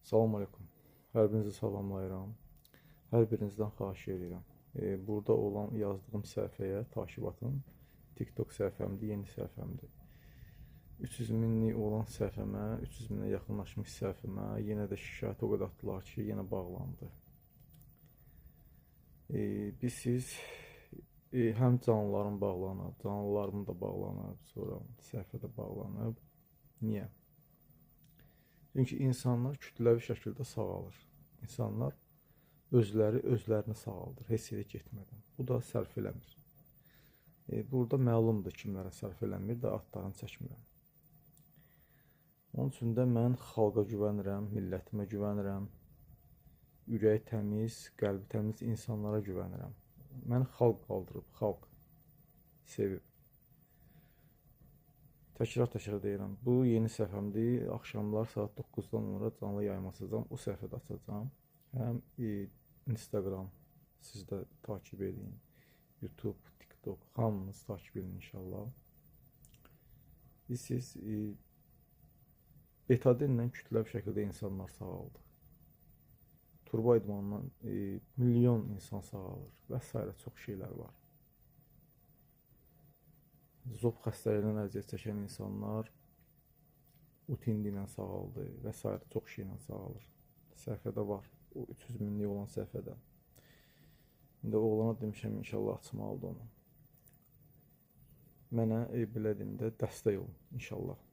Salam aleykum. Hər birinizi salamlayıram. Hər birinizdən xahiş edirəm. Burada olan yazdığım səhifəyə takib atın. TikTok səhifəmdir, yeni səhifəmdir. 300 minlik olan səhifəmə, 300 minə yaxınlaşmış səhifəmə yenə də şikayət o qədər atdılar ki, yenə bağlandı. Siz həm canlıların bağlanıb, canlılarım da bağlanıb, sonra səhifə də bağlanıb. Niyə? Çünki insanlar kütləvi şəkildə sağalır. İnsanlar özlərini sağaldır, heç yerə getmədən. Bu da sərf eləmir. Burada məlumdur kimlərə sərf eləmir də adlarını çəkmirəm. Onun üçün də mən xalqa güvənirəm, millətimə güvənirəm. Ürəyi təmiz, qəlbi təmiz insanlara güvənirəm. Məni xalq qaldırıb, xalq sevib. Təkrar deyirəm. Bu yeni səhifəmdir. Axşamlar saat 9-dan sonra canlı yayım açacağam. O səhifədə açacağam. Həm Instagram siz də takib edin. YouTube, TikTok hamınız takib edin inşallah. Siz betadinlə kütləvi şəkildə insanlar sağaldı. Turbo idmandan milyon insan sağalır və s. çox şeylər var. Zob xəstəliyindən əziyyət çəkən insanlar utindi ilə sağaldı və s. çox şeylə sağalır. Səhifədə var. O 300 minlik olan səhifədə. İndi oğlana demişəm, inşallah açmalıdır onu. Mənə belə deyim də dəstək olun, inşallah.